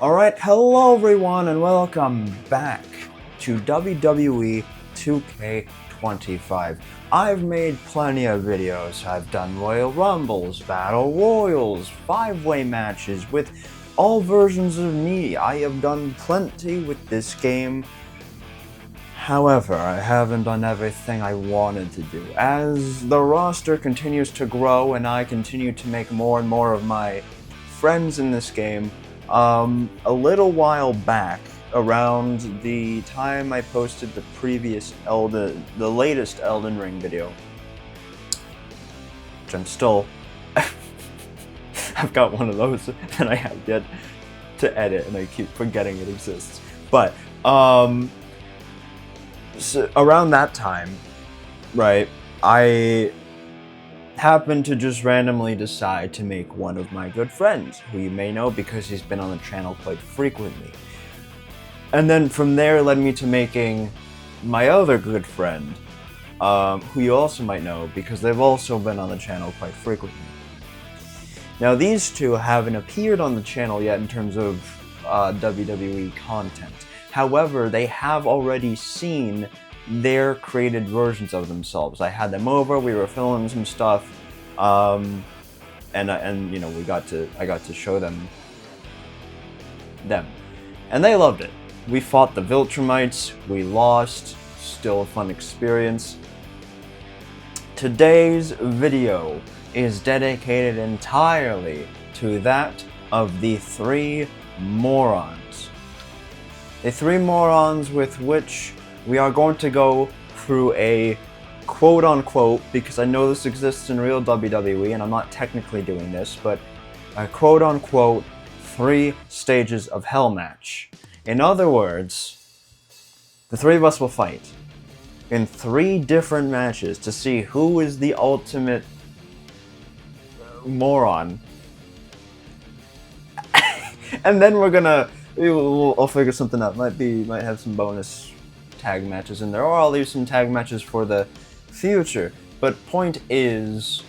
Alright, hello everyone and welcome back to WWE 2K25. I've made plenty of videos. I've done Royal Rumbles, Battle Royals, 5-way matches with all versions of me. I have done plenty with this game. However, I haven't done everything I wanted to do. As the roster continues to grow and I continue to make more and more of my friends in this game, a little while back, around the time I posted the latest Elden Ring video, which I'm still, I've got one of those that I have yet to edit, and I keep forgetting it exists. But so around that time, right, I happened to just randomly decide to make one of my good friends, who you may know because he's been on the channel quite frequently. And then from there led me to making my other good friend, who you also might know because they've also been on the channel quite frequently. Now these two haven't appeared on the channel yet in terms of WWE content. However, they have already seen their created versions of themselves. I had them over, we were filming some stuff, and you know, I got to show them, and they loved it. We fought the Viltrumites, we lost, still a fun experience. Today's video is dedicated entirely to that of the three Morons. The three Morons with which we are going to go through a quote-unquote, because I know this exists in real WWE and I'm not technically doing this, but a quote-unquote 3 stages of hell match. In other words, the three of us will fight in 3 different matches to see who is the ultimate moron. And then I'll figure something out. Might have some bonus tag matches in there, or I'll leave some tag matches for the future. But point is,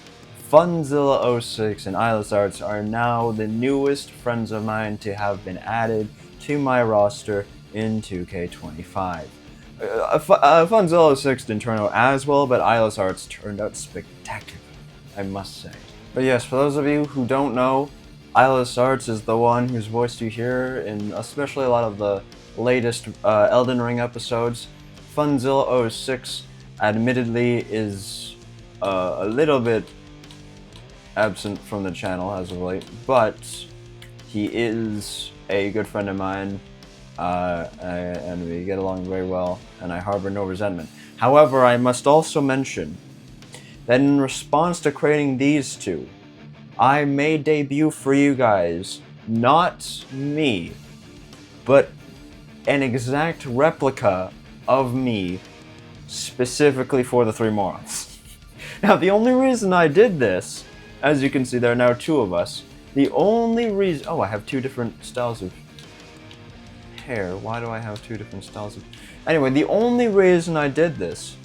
Funzilla06 and Eyeless Arts are now the newest friends of mine to have been added to my roster in 2K25. Funzilla06 didn't turn out as well, but Eyeless Arts turned out spectacular, I must say. But yes, for those of you who don't know, Eyeless Arts is the one whose voice you hear in especially a lot of the latest Elden Ring episodes. Funzilla06 admittedly is a little bit absent from the channel as of late, but he is a good friend of mine, and we get along very well, and I harbor no resentment. However, I must also mention that in response to creating these two, I may debut for you guys, not me, but an exact replica of me specifically for the three Morons. Now, the only reason I did this, as you can see, there are now 2 of us. The only reason... Oh, I have 2 different styles of hair. Why do I have 2 different styles of... Anyway, the only reason I did this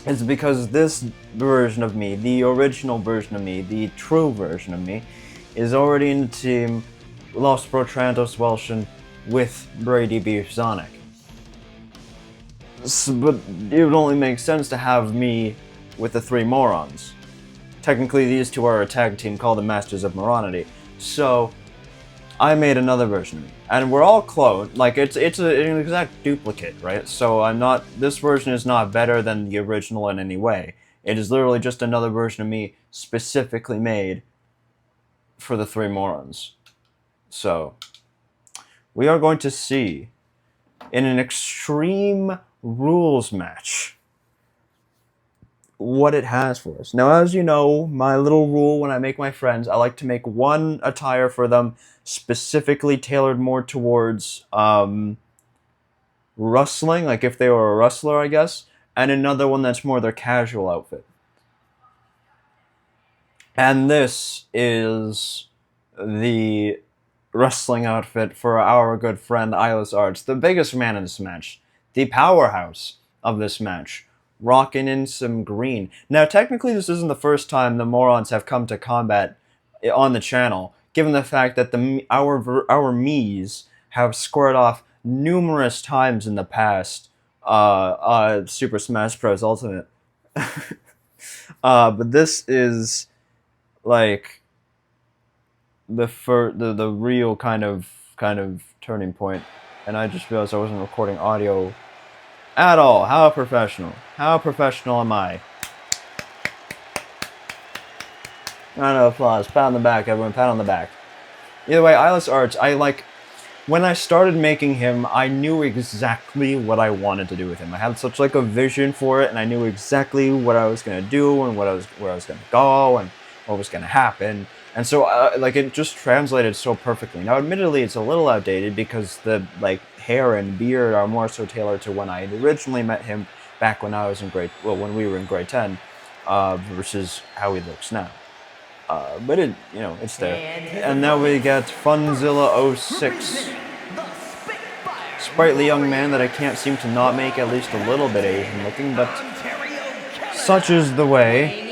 is because this version of me, the original version of me, the true version of me, is already in the team Los Protrantos Welschen with Brady Beef Sonic. But it would only make sense to have me with the 3 Morons. Technically, these 2 are a tag team called the Masters of Moronity. So, I made another version of me. And we're all cloned. Like, it's an exact duplicate, right? So this version is not better than the original in any way. It is literally just another version of me specifically made for the 3 Morons. So, we are going to see, in an extreme rules match, what it has for us. Now, as you know, my little rule when I make my friends, I like to make one attire for them specifically tailored more towards wrestling, like if they were a wrestler, I guess, and another one that's more their casual outfit. And this is the wrestling outfit for our good friend Eyeless Arts, the biggest man in this match, the powerhouse of this match, rocking in some green. Now, technically, this isn't the first time the Morons have come to combat on the channel. given the fact that our me's have squared off numerous times in the past Super Smash Bros. Ultimate. But this is like the real kind of turning point, and I just realized I wasn't recording audio at all. How professional! How professional am I? Round of applause. Pat on the back, everyone. Pat on the back. Either way, Eyeless Arts, when I started making him, I knew exactly what I wanted to do with him. I had such like a vision for it, and I knew exactly what I was gonna do and where I was gonna go and what was gonna happen. And so, like, it just translated so perfectly. Now, admittedly, it's a little outdated because the like hair and beard are more so tailored to when I had originally met him back when I was in when we were in grade 10, versus how he looks now. But it's there. And now we get Funzilla 06. Sprightly young man that I can't seem to not make at least a little bit Asian looking, but such is the way.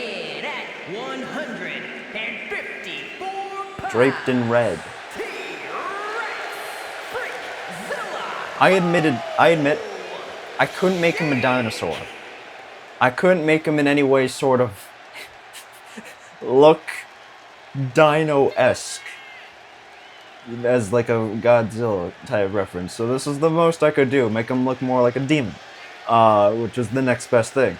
Draped in red. I admit, I couldn't make him a dinosaur. I couldn't make him in any way sort of look dino-esque as like a Godzilla type reference. So this is the most I could do, make him look more like a demon, which is the next best thing.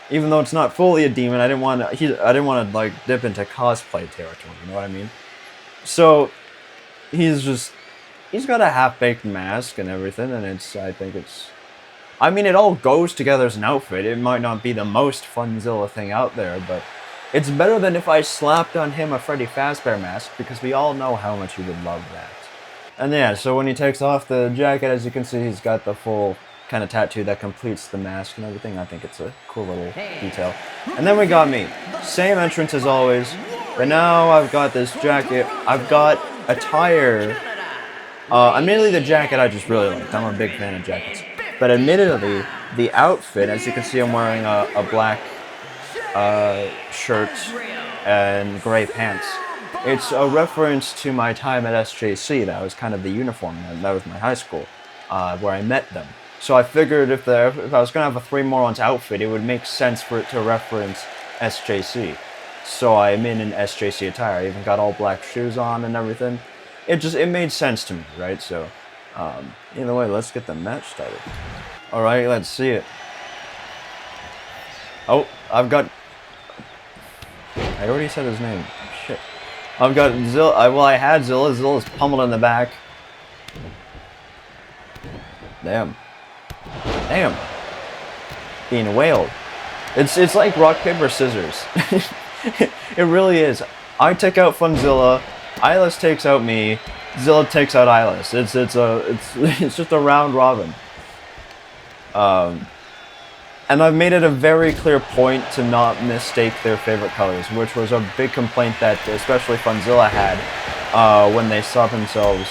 Even though it's not fully a demon, I didn't want to like dip into cosplay territory. You know what I mean? So he's got a half-baked mask and everything, and I mean, it all goes together as an outfit. It might not be the most Funzilla thing out there, but it's better than if I slapped on him a Freddy Fazbear mask, because we all know how much he would love that. And yeah, so when he takes off the jacket, as you can see, he's got the full kind of tattoo that completes the mask and everything. I think it's a cool little detail. And then we got me. Same entrance as always, but now I've got this jacket. I've got attire. Admittedly, the jacket I just really liked. I'm a big fan of jackets. But admittedly, the outfit, as you can see, I'm wearing a black shirt and gray pants. It's a reference to my time at SJC. That was kind of the uniform. That was my high school, where I met them. So I figured if I was going to have a Three Morons outfit, it would make sense for it to reference SJC. So I'm in an SJC attire. I even got all black shoes on and everything. It made sense to me, right? So, either way, let's get the match started. Alright, let's see it. Oh, I already said his name. Shit. I've got Zilla. I had Zilla. Zilla's pummeled in the back. Damn. Being wailed. It's like rock, paper, scissors. It really is. I take out Funzilla. Eyeless takes out me. Zilla takes out Eyeless. It's just a round robin. And I've made it a very clear point to not mistake their favorite colors, which was a big complaint that especially Funzilla had when they saw themselves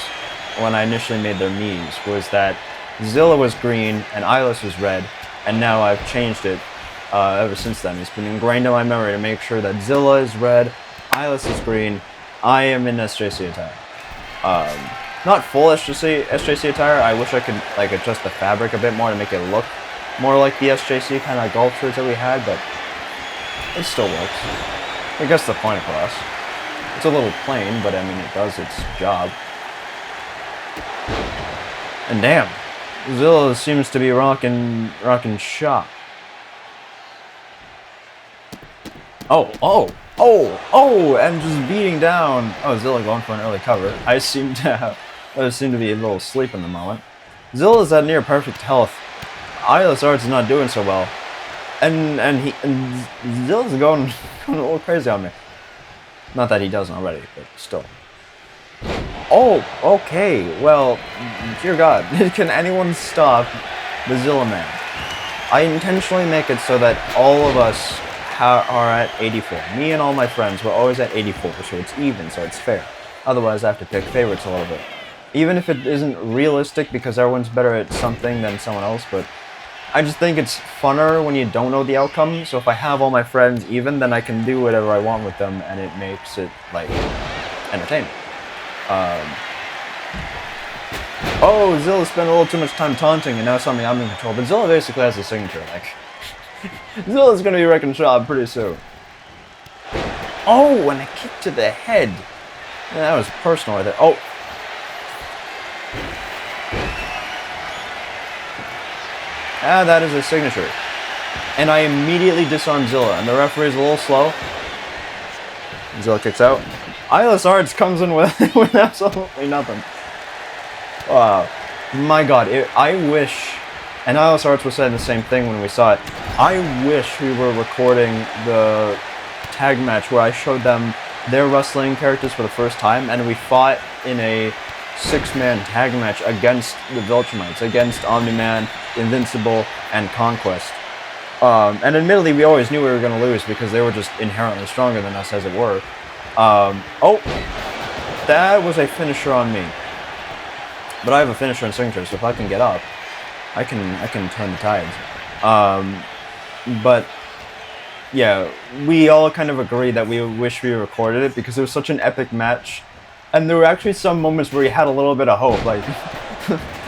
when I initially made their memes, was that Zilla was green and Eyeless was red, and now I've changed it ever since then. It's been ingrained in my memory to make sure that Zilla is red, Eyeless is green. I am in SJC attire. Not full SJC attire. I wish I could like adjust the fabric a bit more to make it look more like the SJC kind of golf shirts that we had, but it still works. It gets the point across. It's a little plain, but I mean it does its job. And damn, Zilla seems to be rocking shop. And just beating down. Oh, Zilla going for an early cover. I seem to be a little asleep in the moment. Zilla's at near perfect health. Eyeless Arts is not doing so well, and Zilla's going a little crazy on me. Not that he doesn't already, but still. Oh, okay. Well, dear God, can anyone stop the Zilla man? I intentionally make it so that all of us are at 84. Me and all my friends were always at 84, so it's even, so it's fair. Otherwise, I have to pick favorites a little bit. Even if it isn't realistic because everyone's better at something than someone else, but I just think it's funner when you don't know the outcome. So if I have all my friends even, then I can do whatever I want with them, and it makes it, like, entertaining. Oh, Zilla spent a little too much time taunting, and now suddenly I'm in control. But Zilla basically has a signature. Like, Zilla's gonna be wrecking shop pretty soon. Oh, and a kick to the head. Yeah, that was personal right there. Oh. Ah, that is a signature. And I immediately disarm Zilla, and the referee is a little slow. Zilla kicks out. Eyeless Arts comes in with, with absolutely nothing. Wow. My god, I wish, and Eyeless Arts was saying the same thing when we saw it, I wish we were recording the tag match where I showed them their wrestling characters for the first time, and we fought in a 6-man tag match against the Viltrumites, against Omni-Man, Invincible, and Conquest. And admittedly, we always knew we were going to lose because they were just inherently stronger than us, as it were. Oh, that was a finisher on me. But I have a finisher and signature, so if I can get up, I can turn the tides. But yeah, we all kind of agreed that we wish we recorded it because it was such an epic match, and there were actually some moments where we had a little bit of hope. Like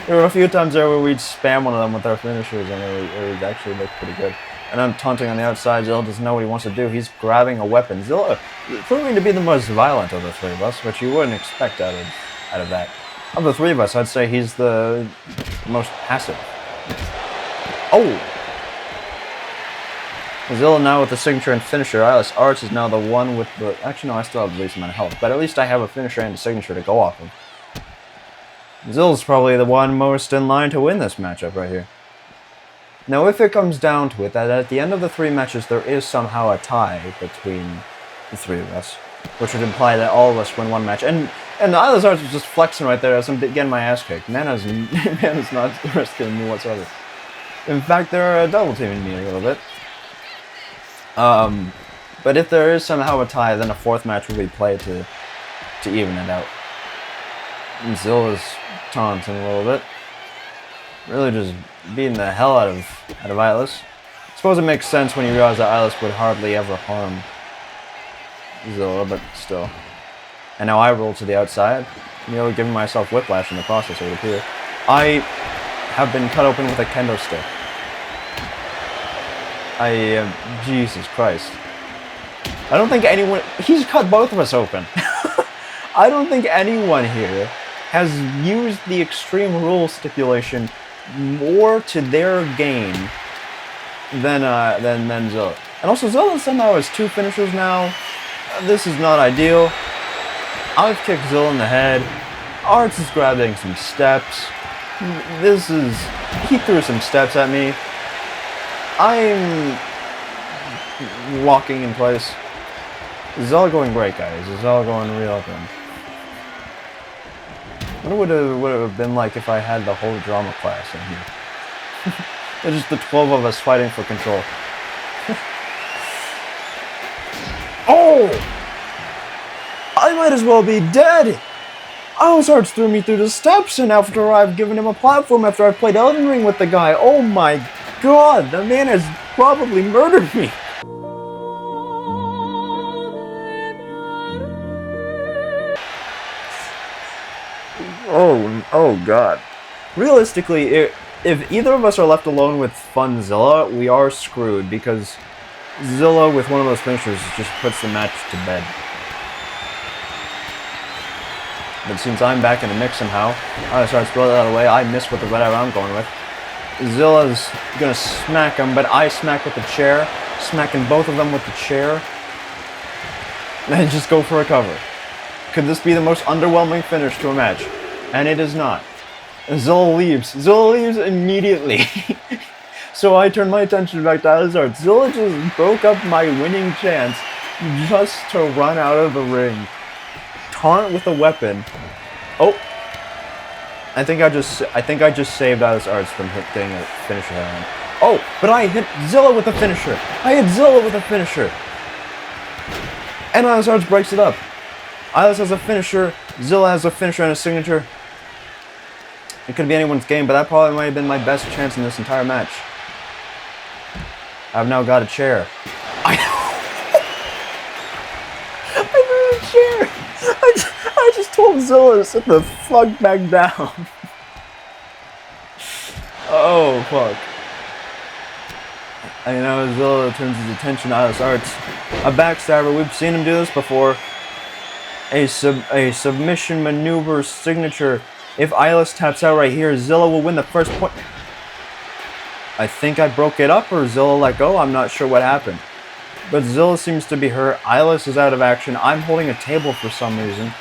there were a few times there where we'd spam one of them with our finishers, and it would actually look pretty good. And I'm taunting on the outside. Zilla doesn't know what he wants to do. He's grabbing a weapon. Zilla proving to be the most violent of the three of us, which you wouldn't expect out of that. Of the three of us, I'd say he's the most passive. Oh! Zilla now with the signature and finisher. Eyeless Arts is now the one with the... Actually, no, I still have the least amount of health, but at least I have a finisher and a signature to go off of. Zilla's probably the one most in line to win this matchup right here. Now, if it comes down to it, that at the end of the 3 matches, there is somehow a tie between the 3 of us, which would imply that all of us win one match. And Eyeless Arts was just flexing right there as I'm getting my ass kicked. Man is not risking me whatsoever. In fact, they're double teaming me a little bit. But if there is somehow a tie, then a 4th match will be played to even it out. And Zilla's taunting a little bit. Really just beating the hell out of Eyeless. I suppose it makes sense when you realize that Eyeless would hardly ever harm Zilla, but still. And now I roll to the outside, nearly giving myself whiplash in the process, it would appear. I have been cut open with a kendo stick. Jesus Christ. I don't think anyone... He's cut both of us open. I don't think anyone here has used the Extreme Rules stipulation more to their gain than Zilla. And also, Zilla somehow has 2 finishers now. This is not ideal. I've kicked Zilla in the head. Arts is grabbing some steps. He threw some steps at me. I'm walking in place. This is all going great, guys. This is all going real good. What would it have been like if I had the whole drama class in here? It's just the 12 of us fighting for control. Oh! I might as well be dead! Eyeless Arts threw me through the steps, and after I've given him a platform after I've played Elden Ring with the guy, oh my god, the man has probably murdered me! Oh god. Realistically, if either of us are left alone with Fun Zilla, we are screwed, because Zilla with one of those finishers just puts the match to bed. But since I'm back in the mix somehow, I start to throw that away. I miss with the red arrow I'm going with. Zilla's gonna smack him, but I smack with the chair, smacking both of them with the chair. And just go for a cover. Could this be the most underwhelming finish to a match? And it is not. Zilla leaves. Zilla leaves immediately. So I turn my attention back to Eyeless Arts. Zilla just broke up my winning chance just to run out of the ring. Taunt with a weapon. Oh. I think I just saved Eyeless Arts from getting a finisher on. Oh, but I hit Zilla with a finisher. I hit Zilla with a finisher. And Eyeless Arts breaks it up. Eyeless has a finisher. Zilla has a finisher and a signature. It could be anyone's game, but that probably might have been my best chance in this entire match. I've now got a chair. I threw a chair. I just told Zilla to sit the fuck back down. Oh, fuck. I know Zilla turns his attention to Islas Arts. A backstabber, we've seen him do this before. A submission maneuver signature. If Islas taps out right here, Zilla will win the first point. I think I broke it up or Zilla let go. I'm not sure what happened. But Zilla seems to be hurt. Islas is out of action. I'm holding a table for some reason.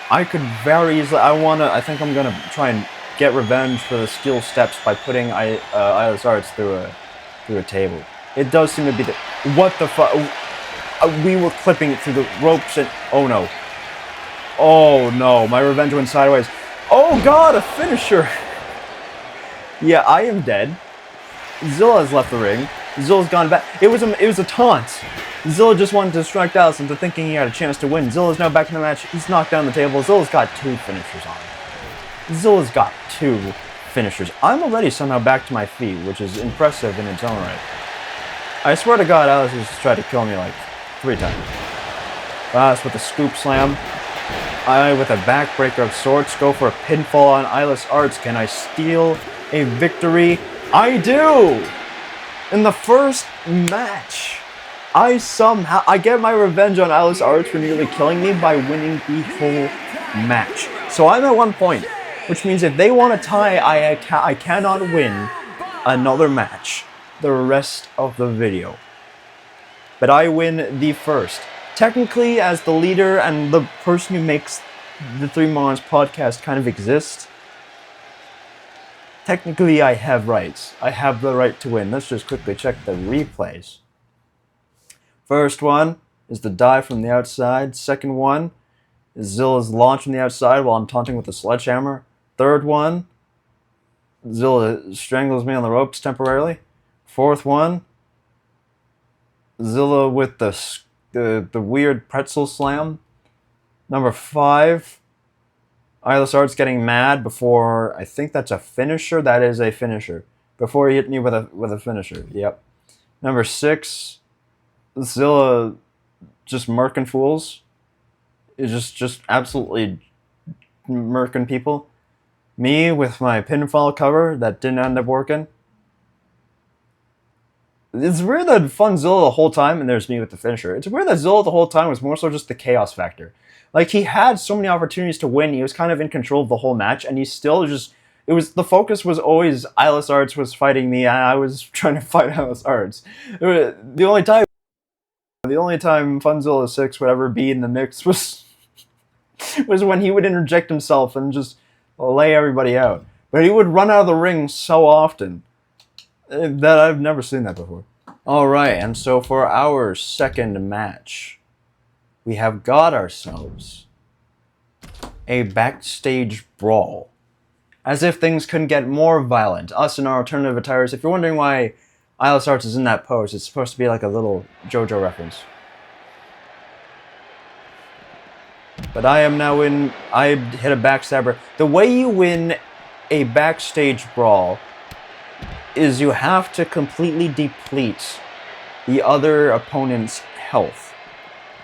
I could very easily... I think I'm going to try and get revenge for the steel steps by putting Islas Arts through a table. It does seem to be the... What the fuck? We were clipping it through the ropes and... Oh no. Oh no, my revenge went sideways. Oh god, a finisher! Yeah, I am dead. Zilla has left the ring. Zilla's gone back. It was a taunt. Zilla just wanted to distract Alice into thinking he had a chance to win. Zilla's now back in the match. He's knocked down the table. Zilla's got 2 finishers on him. Zilla's got 2 finishers. I'm already somehow back to my feet, which is impressive in its own right. I swear to God, Alice has tried to kill me like 3 times. Alice with a scoop slam. I, with a backbreaker of sorts, go for a pinfall on Islas Arts. Can I steal a victory? I do! In the first match, I get my revenge on Islas Arts for nearly killing me by winning the whole match. So I'm at 1 point, which means if they want to tie, I cannot win another match the rest of the video. But I win the first. Technically, as the leader and the person who makes the 3 Morons podcast kind of exist, technically I have rights. I have the right to win. Let's just quickly check the replays. First one is the dive from the outside. Second one is Zilla's launch from the outside while I'm taunting with a sledgehammer. Third one, Zilla strangles me on the ropes temporarily. Fourth one, Zilla with the weird pretzel slam. Number 5, Islas Arts getting mad before, I think that's a finisher. That is a finisher. Before he hit me with a finisher. Yep. Number 6, Zilla just murking fools. It's just absolutely murking people. Me with my pinfall cover that didn't end up working. It's weird that Zilla the whole time, and there's me with the finisher. It's weird that Zilla the whole time was more so just the chaos factor. Like, he had so many opportunities to win. He was kind of in control of the whole match, and he still just... the focus was always Islas Arts was fighting me, and I was trying to fight Islas Arts. The only time Funzilla 6 would ever be in the mix was when he would interject himself and just lay everybody out. But he would run out of the ring so often that I've never seen that before. Alright, and so for our second match, we have got ourselves a backstage brawl. As if things couldn't get more violent. Us and our alternative attires. If you're wondering why Islas Arts is in that pose, it's supposed to be like a little JoJo reference. But I am now I hit a backstabber. The way you win a backstage brawl is you have to completely deplete the other opponent's health.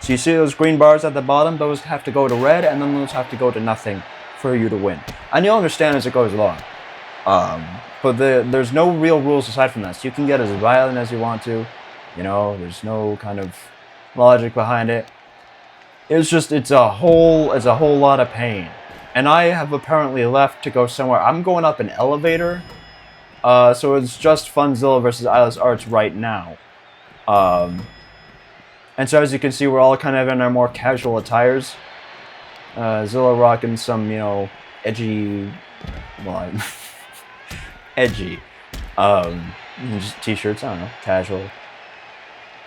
So you see those green bars at the bottom? Those have to go to red, and then those have to go to nothing for you to win. And you'll understand as it goes along. But there's no real rules aside from that. So you can get as violent as you want to. You know, there's no kind of logic behind it. It's a whole lot of pain. And I have apparently left to go somewhere. I'm going up an elevator. So it's just Funzilla versus Islas Arts right now. And so as you can see, we're all kind of in our more casual attires. Zilla rocking some, edgy, edgy, just t-shirts, I don't know, casual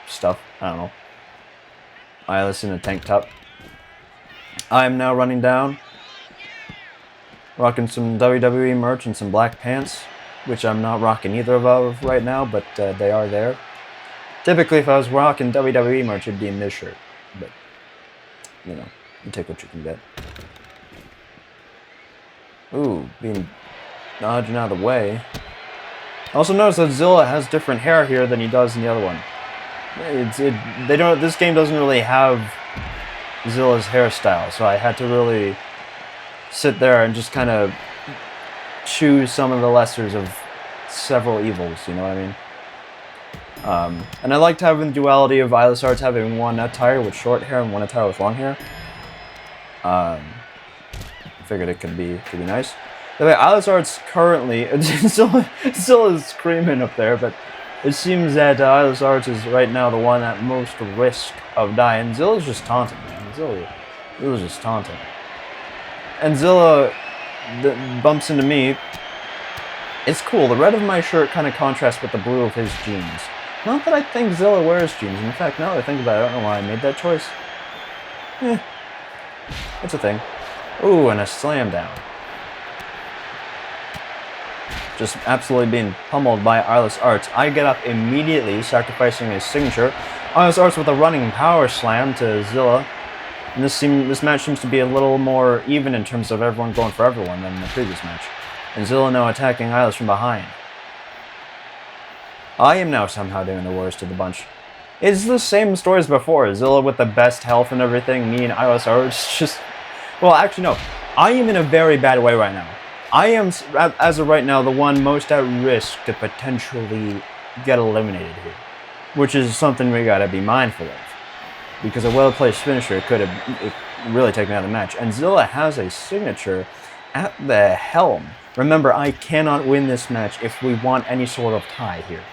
stuff, I don't know. Islas in a tank top. I'm now running down, rocking some WWE merch and some black pants, which I'm not rocking either of right now, but they are there. Typically, if I was rocking WWE merch, it'd be in this shirt, but, you take what you can get. Ooh, being dodging out of the way. Also notice that Zilla has different hair here than he does in the other one. This game doesn't really have Zilla's hairstyle, so I had to really sit there and just kind of choose some of the lessers of several evils, you know what I mean? And I liked having the duality of Eyeless Arts having one attire with short hair and one attire with long hair. I figured it could be nice. The way Eyeless Arts currently still is screaming up there, but it seems that Eyeless Arts is right now the one at most risk of dying. Zilla's just taunting, man. Zilla's just taunting. And Zilla bumps into me. It's cool. The red of my shirt kind of contrasts with the blue of his jeans. Not that I think Zilla wears jeans. In fact, now that I think about it, I don't know why I made that choice. It's a thing. Ooh, and a slam down. Just absolutely being pummeled by Eyeless Arts. I get up immediately, sacrificing his signature. Eyeless Arts with a running power slam to Zilla. And this match seems to be a little more even in terms of everyone going for everyone than the previous match. And Zilla now attacking Eyeless from behind. I am now somehow doing the worst of the bunch. It's the same story as before. Zilla with the best health and everything. Me and Eyeless Arts just... Well, actually, no. I am in a very bad way right now. I am, as of right now, the one most at risk to potentially get eliminated here. Which is something we gotta be mindful of. Because a well-placed finisher could have really taken out the match. And Zilla has a signature at the helm. Remember, I cannot win this match if we want any sort of tie here.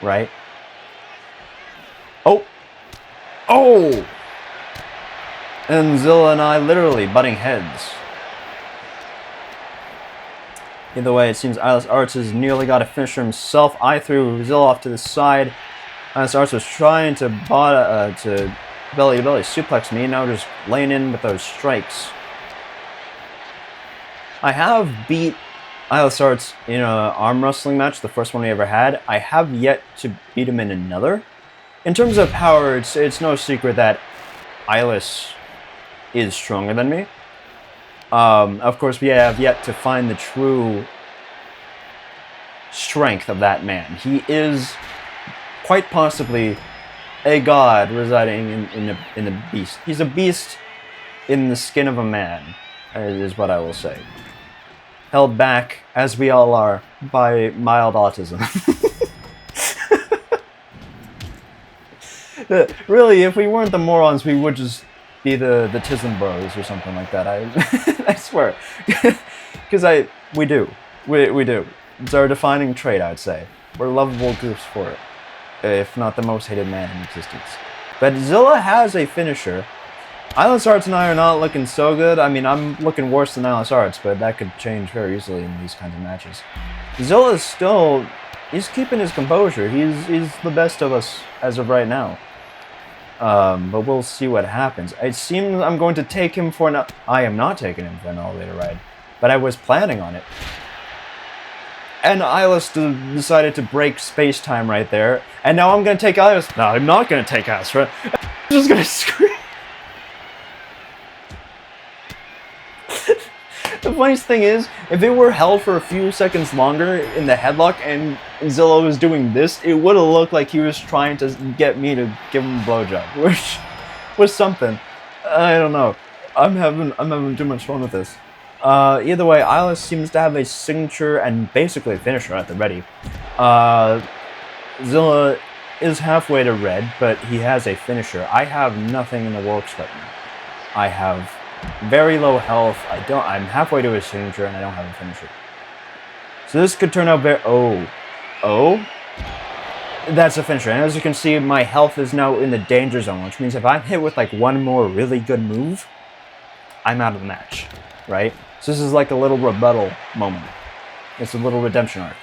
Right? Oh! Oh! And Zilla and I literally butting heads. Either way, it seems Eyeless Arts has nearly got a finisher himself. I threw Zilla off to the side. Eyeless Arts was trying to belly-to-belly suplex me, now just laying in with those strikes. I have beat Eyeless Arts in an arm wrestling match, the first one we ever had. I have yet to beat him in another. In terms of power, it's no secret that Eyeless is stronger than me. Of course, we have yet to find the true strength of that man. He is quite possibly a god residing in a beast. He's a beast in the skin of a man, is what I will say. Held back, as we all are, by mild autism. Really, if we weren't the Morons, we would just be the Tism Bros or something like that. I swear. Because we do. We do. It's our defining trait, I'd say. We're lovable goofs for it. If not the most hated man in existence. But Zilla has a finisher. Eyeless Arts and I are not looking so good. I mean, I'm looking worse than Eyeless Arts, but that could change very easily in these kinds of matches. Zilla is still... He's keeping his composure. He's the best of us as of right now. But we'll see what happens. It seems I'm going to take him for an... I am not taking him for an elevator ride. But I was planning on it. And Eyeless decided to break space-time right there. And now I'm going to take Eyeless... No, I'm not going to take Eyeless. I'm just going to scream. The funniest thing is, if it were held for a few seconds longer in the headlock and Zilla was doing this, it would have looked like he was trying to get me to give him a blowjob, which was something. I don't know. I'm having too much fun with this. Either way, Eyeless seems to have a signature and basically a finisher at the ready. Zilla is halfway to red, but he has a finisher. I have nothing in the works right now. I have very low health. I'm halfway to his signature and I don't have a finisher. So this could turn out very... Oh? That's a finisher. And as you can see, my health is now in the danger zone, which means if I'm hit with like one more really good move, I'm out of the match, right? So this is like a little rebuttal moment. It's a little redemption arc.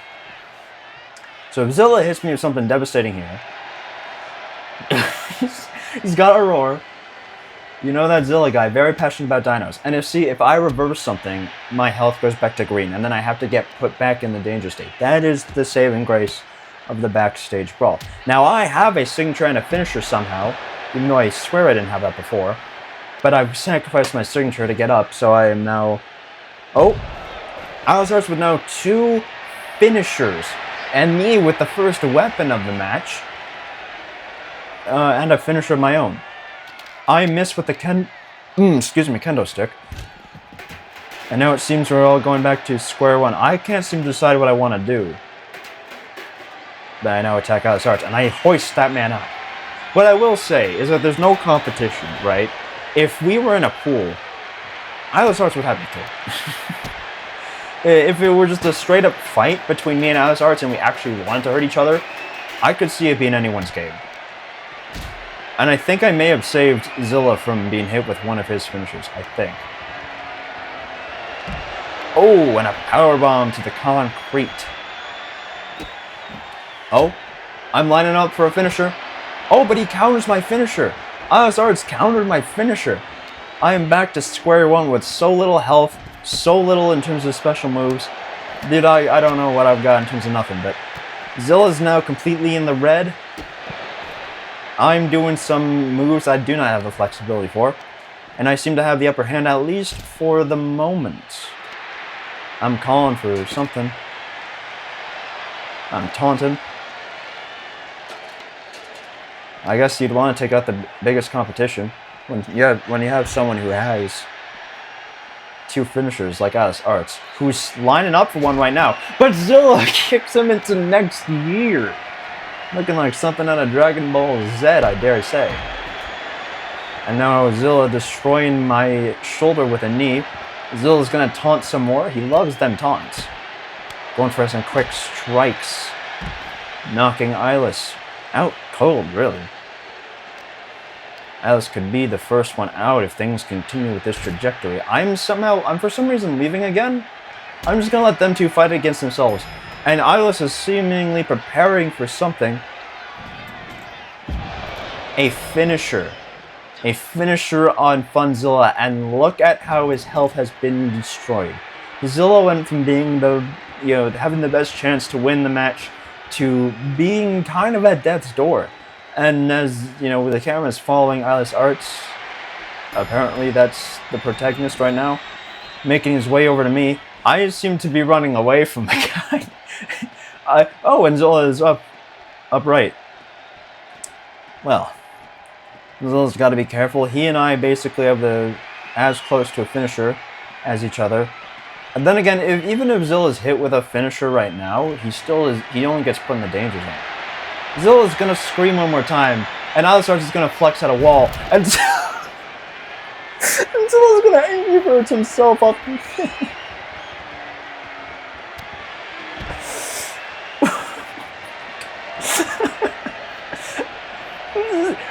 So if Zilla hits me with something devastating here, he's got a roar. You know that Zilla guy, very passionate about dinos. And if I reverse something, my health goes back to green, and then I have to get put back in the danger state. That is the saving grace of the backstage brawl. Now, I have a signature and a finisher somehow, even though I swear I didn't have that before. But I've sacrificed my signature to get up, so I am now... Oh! Eyeless Arts with now 2 finishers, and me with the first weapon of the match, and a finisher of my own. I miss with the kendo stick. And now it seems we're all going back to square one. I can't seem to decide what I want to do. But I now attack Alice Arts, and I hoist that man up. What I will say is that there's no competition, right? If we were in a pool, Alice Arts would have me killed. If it were just a straight up fight between me and Alice Arts and we actually wanted to hurt each other, I could see it being anyone's game. And I think I may have saved Zilla from being hit with one of his finishers, I think. Oh, and a powerbomb to the concrete. Oh, I'm lining up for a finisher. Oh, but he counters my finisher. Alice Arts countered my finisher. I am back to square one with so little health, so little in terms of special moves. Dude, I don't know what I've got in terms of nothing, but Zilla's now completely in the red. I'm doing some moves I do not have the flexibility for, and I seem to have the upper hand at least for the moment. I'm calling for something. I'm taunting. I guess you'd want to take out the biggest competition when you have someone who has two finishers like Alice Arts, who's lining up for one right now. But Zilla kicks him into next year. Looking like something out of Dragon Ball Z, I dare say. And now Zilla destroying my shoulder with a knee. Zilla's gonna taunt some more. He loves them taunts. Going for some quick strikes. Knocking Alice out cold, really. Alice could be the first one out if things continue with this trajectory. I'm for some reason leaving again. I'm just gonna let them two fight against themselves. And Alice is seemingly preparing for something. A finisher. A finisher on Funzilla, and look at how his health has been destroyed. Zilla went from being having the best chance to win the match to being kind of at death's door. And as, the camera is following Alice Arts, apparently that's the protagonist right now, making his way over to me. I seem to be running away from the guy. And Zilla is upright. Well, Zilla's got to be careful. He and I basically have as close to a finisher as each other. And then again, even if Zilla's hit with a finisher right now, he only gets put in the danger zone. Zilla's gonna scream one more time, and Alice Arts is gonna flex at a wall, and Zilla's gonna angry birds himself up.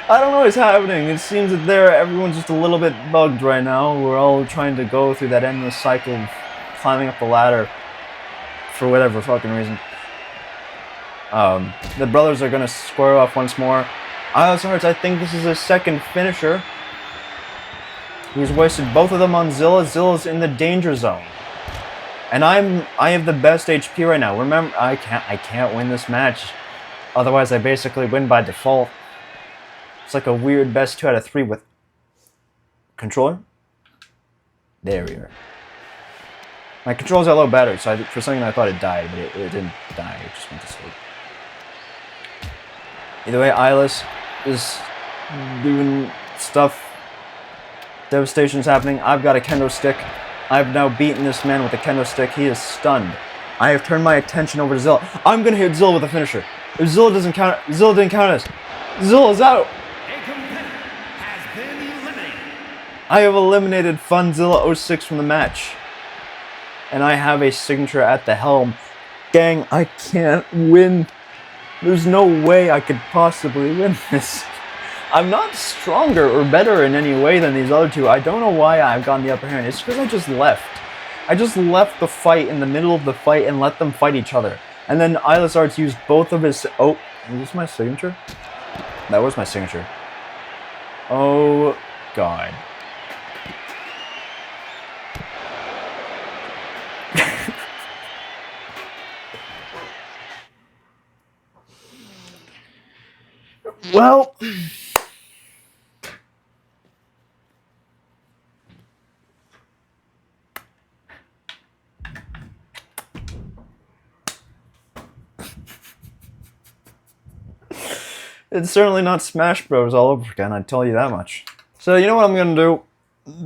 I don't know what's happening. It seems that everyone's just a little bit bugged right now. We're all trying to go through that endless cycle of climbing up the ladder for whatever fucking reason. The brothers are gonna square off once more. Alice Arts, I think this is his second finisher. He's wasted both of them on Zilla. Zilla's in the danger zone. And I have the best HP right now. Remember, I can't win this match. Otherwise, I basically win by default. It's like a weird best 2 out of 3 with controller. There we are. My controller's at low battery, so for a second I thought it died, but it didn't die. It just went to sleep. Either way, Alice is doing stuff. Devastation's happening. I've got a kendo stick. I've now beaten this man with a kendo stick. He is stunned. I have turned my attention over to Zilla. I'm gonna hit Zilla with a finisher. If Zilla doesn't count, Zilla didn't count us. Zilla's out. A competitor has been eliminated. I have eliminated Funzilla 06 from the match. And I have a signature at the helm. Gang, I can't win. There's no way I could possibly win this. I'm not stronger or better in any way than these other two. I don't know why I've gotten the upper hand. It's because I just left. I just left the fight in the middle of the fight and let them fight each other. And then Alice Arts used both of his... Oh, is this my signature? That was my signature. Oh, God. Well... It's certainly not Smash Bros. All over again, I'd tell you that much. So you know what I'm gonna do?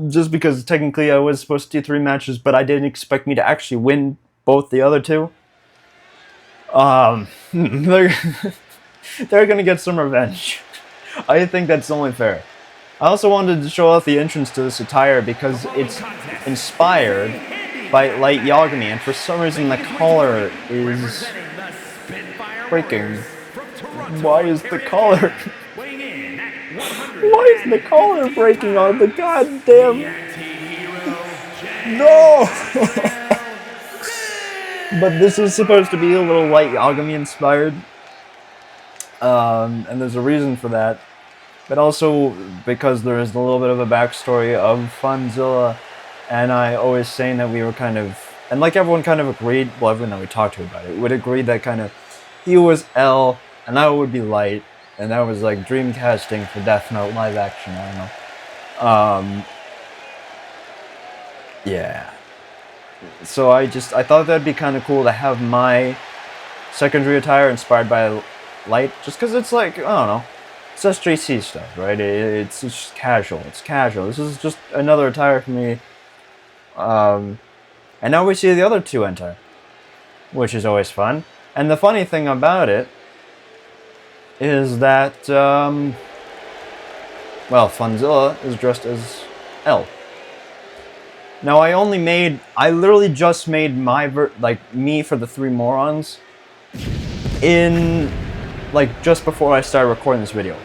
just because technically I was supposed to do 3 matches, but I didn't expect me to actually win both the other 2. They're, they're gonna get some revenge. I think that's only fair. I also wanted to show off the entrance to this attire because it's inspired by Light Yagami, and for some reason the collar is breaking. Why is the collar? Why is the collar breaking on the goddamn? No! But this is supposed to be a little Light Yagami inspired. And there's a reason for that. But also because there is a little bit of a backstory of Funzilla, and I always saying that we were kind of, and like everyone kind of agreed, well, everyone that we talked to about it would agree that kind of he was L and I would be Light, and that was like dream casting for Death Note live action. I don't know. Yeah. So I thought that'd be kind of cool to have my secondary attire inspired by Light, just because it's like, I don't know, it's SJC stuff, right? It's just casual. It's casual. This is just another attire for me. And now we see the other 2 enter, which is always fun. And the funny thing about it is that, well, Funzilla is dressed as L. Now I literally just made my me for the 3 morons in, like, just before I started recording this video.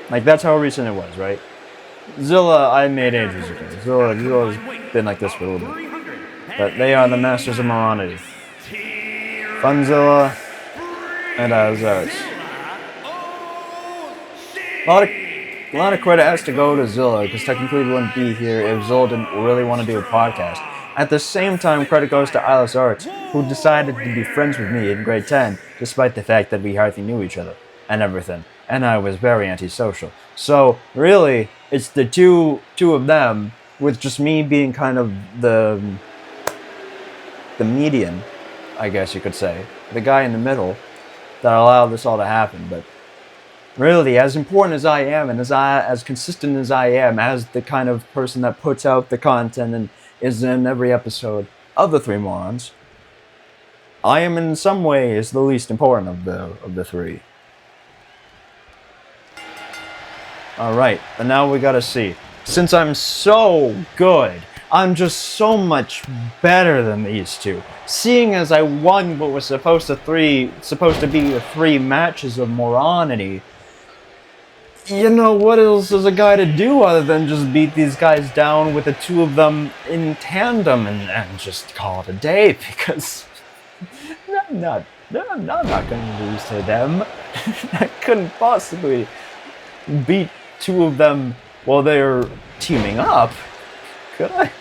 Like, that's how recent it was, right? Zilla, I made ages ago. Zilla's been like this for a little bit. But they are the masters of moronity. Funzilla and Zarts. A lot of credit has to go to Zilla, because technically we wouldn't be here if Zilla didn't really want to do a podcast. At the same time, credit goes to Alice Arts, who decided to be friends with me in grade 10, despite the fact that we hardly knew each other, and everything. And I was very antisocial. So, really, it's the two of them, with just me being kind of the median, I guess you could say. The guy in the middle, that allowed this all to happen. But really, as important as I am, and as consistent as I am, as the kind of person that puts out the content and is in every episode of the 3 morons, I am in some ways the least important of the 3. Alright, and now we gotta see. Since I'm so good, I'm just so much better than these 2. Seeing as I won what was supposed to be the 3 matches of moronity, you know, what else is a guy to do other than just beat these guys down with the 2 of them in tandem and just call it a day, because I'm not going to lose to them. I couldn't possibly beat 2 of them while they're teaming up, could I?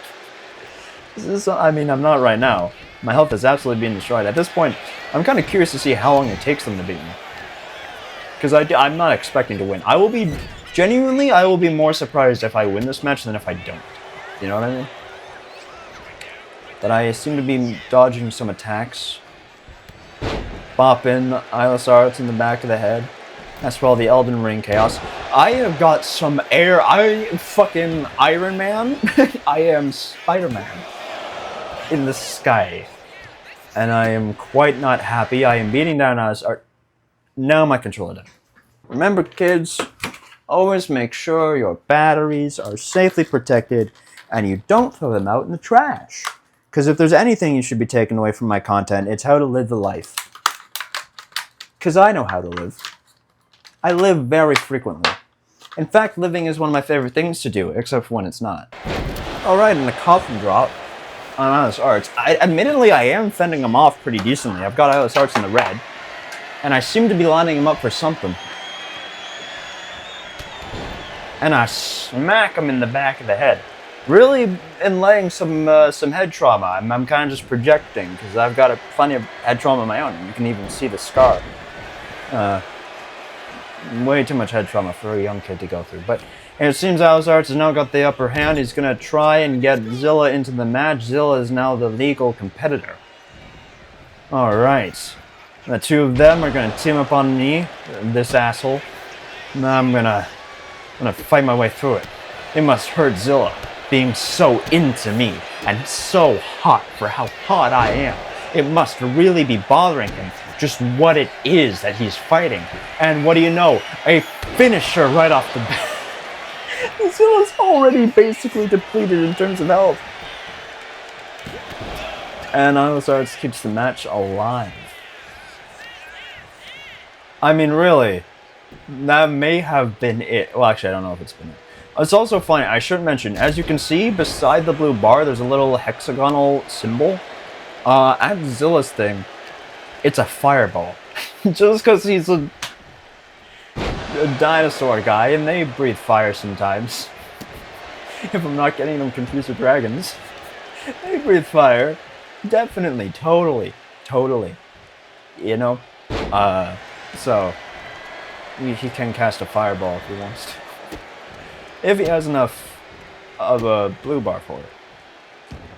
I mean, I'm not right now. My health is absolutely being destroyed. At this point, I'm kind of curious to see how long it takes them to beat me. Because I'm not expecting to win. I will be more surprised if I win this match than if I don't. You know what I mean? But I seem to be dodging some attacks. Bop in Eyeless Arts in the back of the head. That's for all the Elden Ring chaos. I have got some air. I am fucking Iron Man. I am Spider-Man in the sky. And I am quite not happy. I am beating down Eyeless Arts. Now my controller done. Remember, kids, always make sure your batteries are safely protected and you don't throw them out in the trash. Because if there's anything you should be taking away from my content, it's how to live the life. Because I know how to live. I live very frequently. In fact, living is one of my favorite things to do, except for when it's not. Alright, and the coffin drop on Eyeless Arts. Admittedly, I am fending them off pretty decently. I've got Eyeless Arts in the red. And I seem to be lining him up for something. And I smack him in the back of the head. Really laying some head trauma. I'm kind of just projecting, because I've got plenty of head trauma of my own. And you can even see the scar. Way too much head trauma for a young kid to go through. But it seems Eyeless Arts has now got the upper hand. He's going to try and get Zilla into the match. Zilla is now the legal competitor. Alright. The 2 of them are going to team up on me, this asshole. Now I'm gonna fight my way through it. It must hurt Zilla. being so into me and so hot for how hot I am. It must really be bothering him just what it is that he's fighting. And what do you know? A finisher right off the bat. Zilla's already basically depleted in terms of health. And Allosaurus keeps the match alive. I mean, really, that may have been it. Well, actually, I don't know if it's been it. It's also funny, I should mention, as you can see, beside the blue bar, there's a little hexagonal symbol. At Zilla's thing, it's a fireball. Just because he's a dinosaur guy, and they breathe fire sometimes. If I'm not getting them confused with dragons. They breathe fire. Definitely, totally. You know? So, he can cast a fireball if he wants to. If he has enough of a blue bar for it.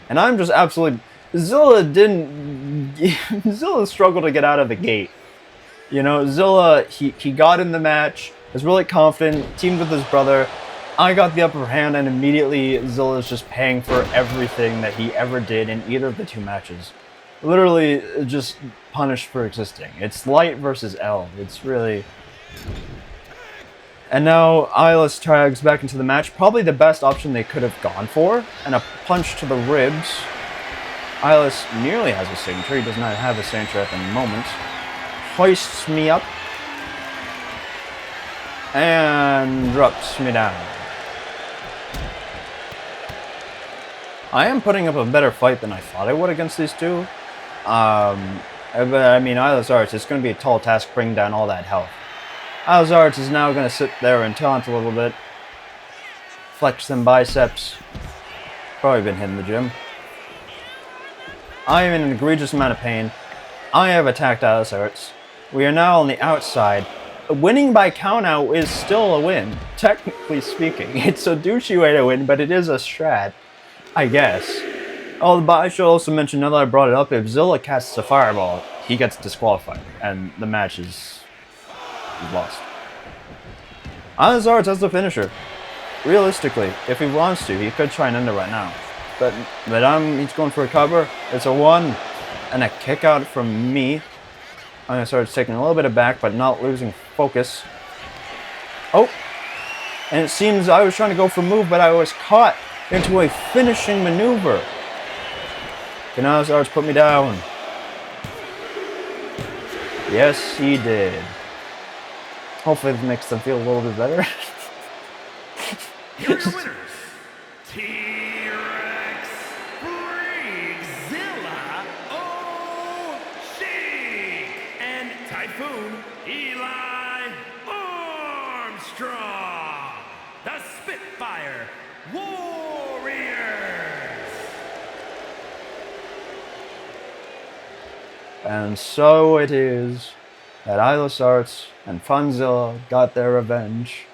And I'm just absolutely... Zilla struggled to get out of the gate. You know, Zilla, he got in the match, was really confident, teamed with his brother. I got the upper hand, and immediately Zilla's just paying for everything that he ever did in either of the two matches. Literally just punished for existing. It's light versus L. It's really... And now Eyeless tags back into the match. Probably the best option they could have gone for. And a punch to the ribs. Eyeless nearly has a signature. He does not have a signature at the moment. Hoists me up. And drops me down. I am putting up a better fight than I thought I would against these two. But I mean, Eyeless Arts, it's going to be a tall task bringing down all that health. Eyeless Arts is now going to sit there and taunt a little bit. Flex them biceps. Probably been hitting the gym. I am in an egregious amount of pain. I have attacked Eyeless Arts. We are now on the outside. Winning by countout is still a win, technically speaking. It's a douchey way to win, but it is a strat, I guess. Oh, but I should also mention, now that I brought it up, if Zilla casts a fireball, he gets disqualified, and the match is lost. Eyeless Arts has the finisher. Realistically, if he wants to, he could try and end it right now. But he's going for a cover. It's a 1 and a kick out from me. Eyeless Arts taking a little bit of back, but not losing focus. Oh, and it seems I was trying to go for a move, but I was caught into a finishing maneuver. Can Eyeless Arts put me down? Yes, he did. Hopefully this makes them feel a little bit better. Here are your winners. T-Rex Freakzilla O'Shea and Typhoon Eli Armstrong. The Spitfire Warriors. And so it is that Eyeless Arts and Funzilla got their revenge.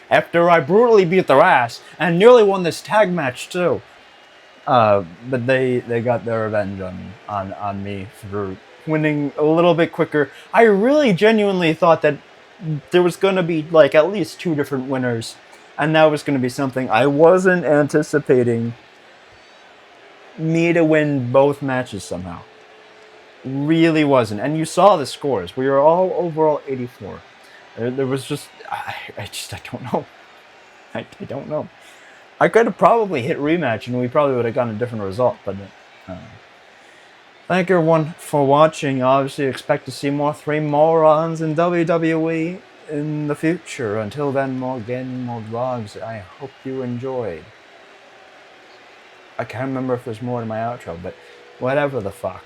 After I brutally beat their ass and nearly won this tag match too. But they got their revenge on me for winning a little bit quicker. I really genuinely thought that there was going to be like at least 2 different winners. And that was going to be something I wasn't anticipating me to win both matches somehow. Really wasn't. And you saw the scores. We were all overall 84. There was just... I don't know. I don't know. I could have probably hit rematch and we probably would have gotten a different result. But thank everyone for watching. Obviously expect to see more 3 Morons in WWE in the future. Until then, more gaming, more vlogs. I hope you enjoyed. I can't remember if there's more to my outro, but whatever the fuck.